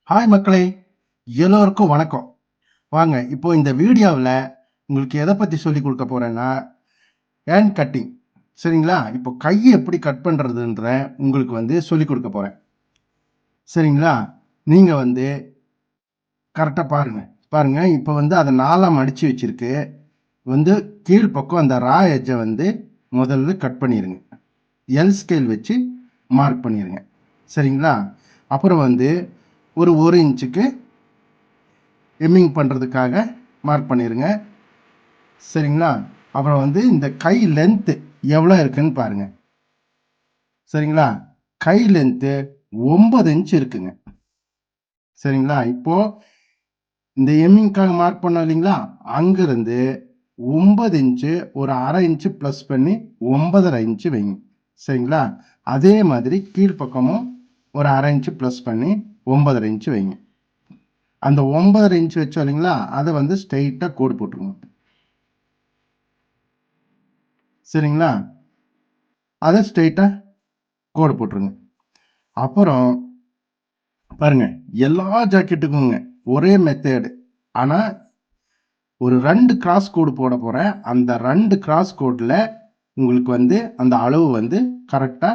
Hi மக்களே! எல்லோருக்கும் வணக்கம். வாங்க இப்போ இந்த வீடியோவுல உங்களுக்கு எத பத்தி சொல்லிக் குடுக்க போறேன்னா, ஹேண்ட் கட்டிங். சரிங்களா? இப்போ கைய எப்படி கட் பண்றதுன்ற உங்களுக்கு சொல்லிக் குடுக்க போறேன். சரிங்களா? நீங்க கரெக்ட்டா பாருங்க. பாருங்க இப்போ அத 4ஆ மடிச்சு வச்சிருக்கு. கீழ் பக்கம் அந்த ரா எட்ஜ முதல்ல கட் பண்ணிருங்க. எல் ஸ்கேல் வச்சு மார்க் பண்ணிருங்க. சரிங்களா? அப்புறம் ஒரு 1 இன்ச்சுக்கு எம்மிங் பண்றதுக்காக மார்க் பண்ணிருங்க. சரிங்களா? அப்புறம் இந்த கை லென்த் எவ்வளோ இருக்குன்னு பாருங்க. சரிங்களா? கை லென்த் 9 இன்ச் இருக்குங்க. சரிங்களா? இப்போ இந்த எம்மிங்காக மார்க் பண்ணோம் இல்லைங்களா? அங்கிருந்து 9 இன்ச் ஒரு 1/2 இன்ச் பிளஸ் பண்ணி 9.5 இன்ச் வைங்க. சரிங்களா? அதே மாதிரி கீழ் பக்கமும் ஒரு 1/2 இன்ச் பிளஸ் பண்ணி 9.5 இன்ச் வைங்க. அந்த 9.5 இன்ச் வச்சோம் இல்லைங்களா? அதை ஸ்ட்ரெயிட்டா கோடு போட்டுருங்க. சரிங்களா? அதை ஸ்ட்ரெயிட்டா கோடு போட்டுருங்க. அப்புறம் பாருங்க, எல்லா ஜாக்கெட்டுக்குங்க ஒரே மெத்தேடு. ஆனா ஒரு 2 கிராஸ் கோடு போட போறேன். அந்த 2 கிராஸ் கோட்ல உங்களுக்கு அந்த அளவு கரெக்டா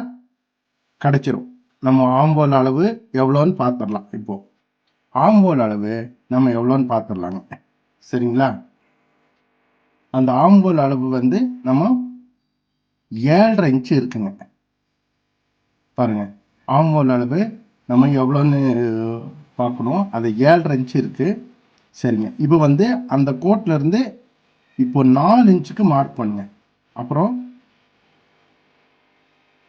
கிடைச்சிரும். நம்ம ஆம்போல் அளவு எவ்வளோன்னு பார்த்துடலாம். இப்போ ஆம்போல் அளவு நம்ம எவ்வளோன்னு பார்த்துடலாங்க. சரிங்களா? அந்த ஆம்போல் அளவு நம்ம 7.5 இன்ச் இருக்குங்க. பாருங்க, ஆம்போல் அளவு நம்ம எவ்வளோன்னு பார்க்கணும். அது 7.5 இன்ச் இருக்கு. சரிங்க, இப்போ அந்த கோட்ல இருந்து இப்போ 4 இன்ச்சுக்கு மார்க் பண்ணுங்க. அப்புறம்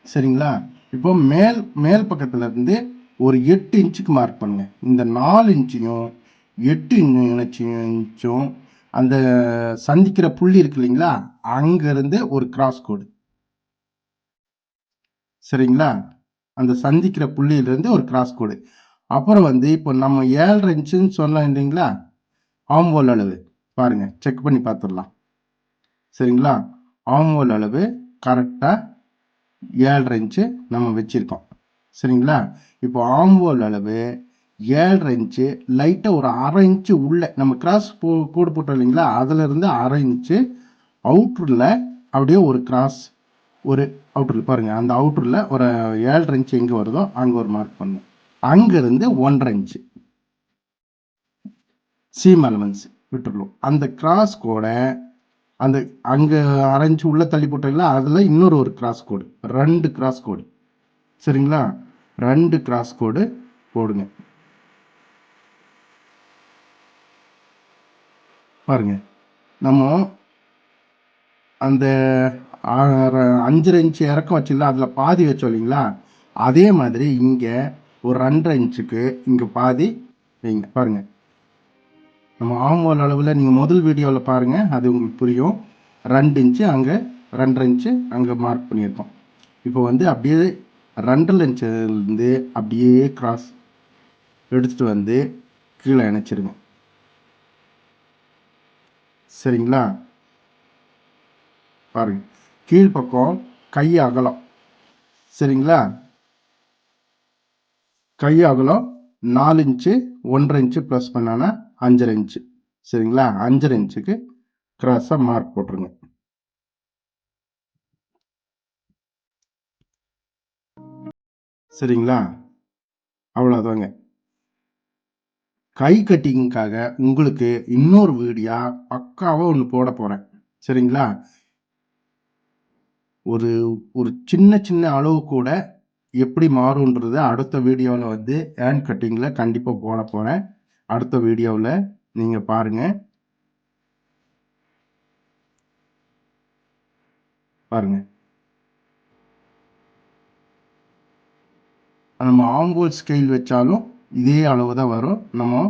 சரிங்களா, இப்போ மேல் பக்கத்துல இருந்து ஒரு 8 இன்ச்சுக்கு மார்க் பண்ணுங்க. இந்த 4 இன்ச்சையும் 8 இன்ச்சும் அந்த சந்திக்கிற புள்ளி இருக்கு இல்லைங்களா, அங்க இருந்து ஒரு கிராஸ் கோடு. சரிங்களா, அந்த சந்திக்கிற புள்ளியிலிருந்து ஒரு கிராஸ் கோடு. அப்புறம் இப்போ நம்ம 7.5 இன்ச்சுன்னு சொன்னோம் இல்லைங்களா, ஆம்போல் அளவு பாருங்க, செக் பண்ணி பார்த்துடலாம். சரிங்களா, ஆம்போல் அளவு கரெக்டாக 7.5 இன்ச்சு நம்ம வச்சிருக்கோம். சரிங்களா, இப்போ ஆம்போல் அளவு 7.5 இன்ச்சு லைட்டாக ஒரு 1/2 இன்ச்சு உள்ள நம்ம கிராஸ் கோடு போட்டோம் இல்லைங்களா, அதுல இருந்து 1/2 இன்ச்சு அவுட்டரில் அப்படியே ஒரு கிராஸ், ஒரு அவுட்டரில் பாருங்க, அந்த அவுட்டரில் ஒரு 7.5 இன்ச்சு எங்கே வருதோ அங்கே ஒரு மார்க் பண்ணும். அங்கிருந்து 1.5 இன்ச்சு சீம் அலவன்ஸ் விட்டுருவோம். அந்த கிராஸ் கோடை அந்த அங்கே 1/2 இன்ச்சு உள்ள தள்ளி போட்டீங்களா, அதில் இன்னொரு ஒரு கிராஸ் கோடு, 2 கிராஸ் கோடு. சரிங்களா, 2 கிராஸ் கோடு போடுங்க. பாருங்க, நம்ம அந்த 5.5 இன்ச்சு இறக்கம் வச்சுங்களா, அதில் பாதி வச்சோம் இல்லைங்களா, அதே மாதிரி இங்கே ஒரு 2.5 இன்ச்சுக்கு இங்கே பாதி வைங்க. பாருங்க, நம்ம ஆம்போல் அளவில் நீங்கள் முதல் வீடியோவில் பாருங்கள், அது உங்களுக்கு புரியும். 2 இன்ச்சு அங்கே, 2.5 இன்ச்சு அங்கே மார்க் பண்ணியிருக்கோம். இப்போ அப்படியே 2 இன்ச்சுலேருந்து அப்படியே கிராஸ் எடுத்துகிட்டு கீழே இணைச்சிருங்க. சரிங்களா, பாருங்க, கீழ்ப்பக்கம் கை அகலம். சரிங்களா, கை அகலம் 4 இன்ச்சு 1.5 இன்ச்சு ப்ளஸ் பண்ணானா 5.5 இன்ச்சு. சரிங்களா, 5.5 இன்ச்சுக்கு கிராஸாக மார்க் போட்டுருங்க. சரிங்களா, அவ்வளோதாங்க. கை கட்டிங்காக உங்களுக்கு இன்னொரு வீடியோ பக்காவாக ஒன்று போட போகிறேன். சரிங்களா, ஒரு ஒரு சின்ன சின்ன அளவு கூட எப்படி மாறுன்றது அடுத்த வீடியோவில் ஹேண்ட் கட்டிங்கில் கண்டிப்பாக போட போகிறேன். அடுத்த வீடியோவில் நீங்கள் பாருங்கள். பாருங்க, நம்ம ஆம்போல் ஸ்கேல் வச்சாலும் இதே அளவு தான் வரும். நம்ம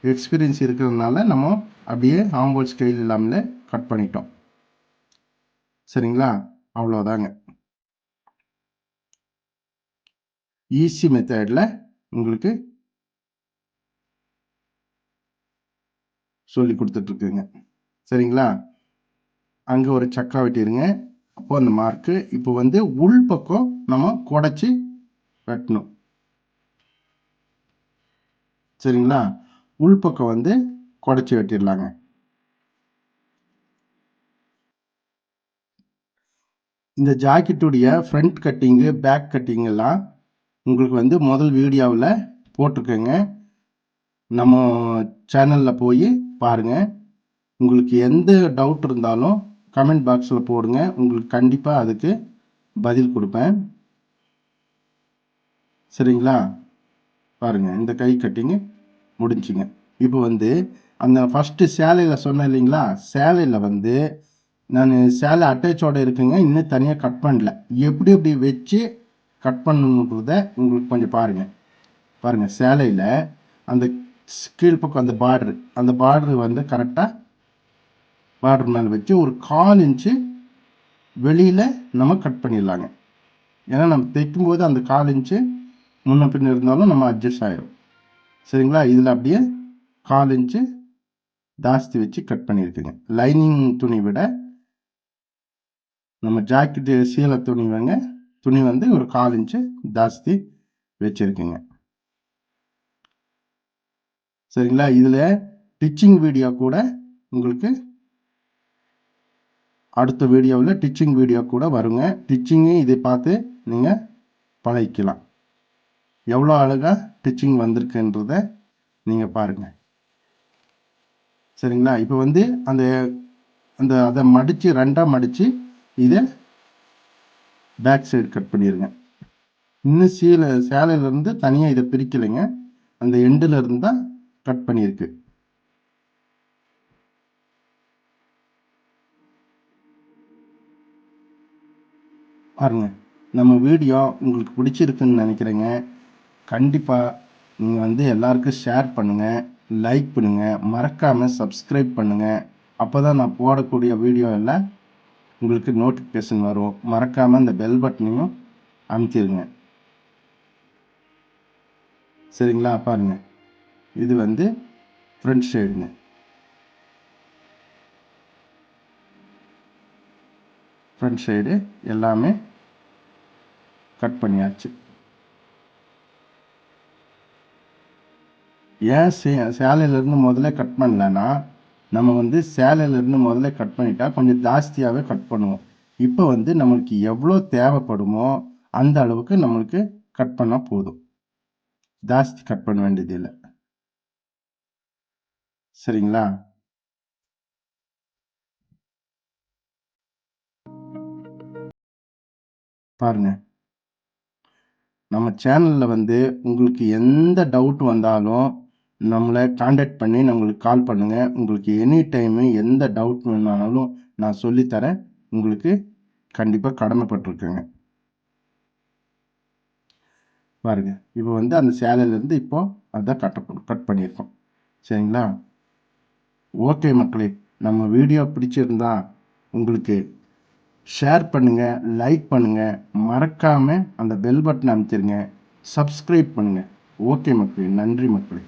எக்ஸ்பீரியன்ஸ் இருக்கிறதுனால நம்ம அப்படியே ஆம்போல் ஸ்கேல் இல்லாமல் கட் பண்ணிட்டோம். சரிங்களா, அவ்வளோதாங்க. ஈஸி மெத்தடில் உங்களுக்கு சொல்லி கொடுத்துட்ருக்குங்க. சரிங்களா, அங்கே ஒரு சக்கா வெட்டிடுங்க. அப்போ அந்த மார்க்கு இப்போ உள் பக்கம் நம்ம குடச்சி வெட்டணும். சரிங்களா? உள்பக்கம் வந்து குடைச்சி வெட்டிடலாங்க. இந்த ஜாக்கெட்டுடைய ஃப்ரண்ட் கட்டிங்கு, பேக் கட்டிங் எல்லாம் உங்களுக்கு வந்து முதல் வீடியோவில் போட்டிருக்கேங்க. நம்ம சேனலில் போய் பாருங்க. உங்களுக்கு எந்த டவுட் இருந்தாலும் கமெண்ட் பாக்ஸில் போடுங்க. உங்களுக்கு கண்டிப்பாக அதுக்கு பதில் கொடுப்பேன். சரிங்களா? பாருங்க, இந்த கை கட்டிங்கு முடிஞ்சுங்க. இப்போ வந்து அந்த ஃபஸ்ட்டு சேலையில் சொன்னேன் இல்லைங்களா? சேலையில் வந்து நான் சேலை அட்டாச்சோட இருக்குங்க. இன்னும் தனியாக கட் பண்ணல. எப்படி எப்படி வச்சு கட் பண்ணணுன்றத உங்களுக்கு கொஞ்சம் பாருங்கள். பாருங்கள், சேலையில் அந்த கீழ்ப்பக்கம் அந்த பார்டரு வந்து கரெக்டாக பார்டர் மேலே வச்சு ஒரு 1/4 இன்ச்சு வெளியில் நம்ம கட் பண்ணிடலாங்க. ஏன்னா நம்ம தைக்கும்போது அந்த 1/4 இன்ச்சு முன்ன பின்ன இருந்தாலும் நம்ம அட்ஜஸ்ட் ஆகிடும். சரிங்களா? இதில் அப்படியே 1/4 இன்ச்சு ஜாஸ்தி வச்சு கட் பண்ணியிருக்குங்க. லைனிங் துணி விட நம்ம ஜாக்கெட்டு சீலை துணி வந்து ஒரு 1/4 இன்ச்சு ஜாஸ்தி வச்சுருக்குங்க. சரிங்களா? இதில் டிச்சிங் வீடியோ கூட உங்களுக்கு அடுத்த வீடியோவில் டிச்சிங் வீடியோ கூட வருங்க. டிச்சிங்கு இதை பார்த்து நீங்கள் பழகிக்கலாம். எவ்வளோ அழகாக டிச்சிங் வந்திருக்குன்றத நீங்கள் பாருங்கள். சரிங்களா? இப்போ வந்து அதை மடித்து 2ஆக மடித்து இதை பேக் சைடு கட் பண்ணிடுங்க. இன்னும் சேலையிலேருந்து தனியாக இதை பிரிக்கலைங்க. அந்த எண்டில் இருந்து தான் கட் பண்ணியிருக்கு. பாருங்க, நம்ம வீடியோ உங்களுக்கு பிடிச்சிருக்குன்னு நினைக்கிறேங்க. கண்டிப்பாக நீங்கள் வந்து எல்லாருக்கும் ஷேர் பண்ணுங்கள், லைக் பண்ணுங்கள், மறக்காமல் சப்ஸ்கிரைப் பண்ணுங்கள். அப்போ தான் நான் போடக்கூடிய வீடியோ எல்லாம் உங்களுக்கு நோட்டிஃபிகேஷன் வரும். மறக்காமல் அந்த பெல் பட்டனையும் அமுத்திடுங்க. சரிங்களா? பாருங்கள், இது வந்து ஃப்ரண்ட் சைடுங்க. ஃப்ரண்ட் சைடு எல்லாமே கட் பண்ணியாச்சு. ஏன் சேலையிலேருந்து முதல்ல கட் பண்ணலன்னா, நம்ம வந்து சேலையிலேருந்து முதல்ல கட் பண்ணிட்டா கொஞ்சம் ஜாஸ்தியாகவே கட் பண்ணுவோம். இப்போ வந்து நம்மளுக்கு எவ்வளோ தேவைப்படுமோ அந்த அளவுக்கு நம்மளுக்கு கட் பண்ணால் போதும். ஜாஸ்தி கட் பண்ண வேண்டியது இல்லை. சரிங்களா? பாருங்க, நம்ம சேனலில் வந்து உங்களுக்கு எந்த டவுட் வந்தாலும் நம்மளை காண்டாக்ட் பண்ணி நம்மளுக்கு கால் பண்ணுங்கள். உங்களுக்கு எனி டைமு எந்த டவுட் வேணாலும் நான் சொல்லித்தரேன். உங்களுக்கு கண்டிப்பாக கடமைப்பட்டிருக்கேங்க. பாருங்க, இப்போ வந்து அந்த சேலையிலேருந்து இப்போ அதான் கட் பண்ணியிருக்கோம். சரிங்களா? ஓகே மக்களே, நம்ம வீடியோ பிடிச்சிருந்தா உங்களுக்கு ஷேர் பண்ணுங்கள், லைக் பண்ணுங்கள், மறக்காமல் அந்த பெல் பட்டன் அமைச்சிருங்க, சப்ஸ்கிரைப் பண்ணுங்கள். ஓகே மக்களே, நன்றி மக்களே.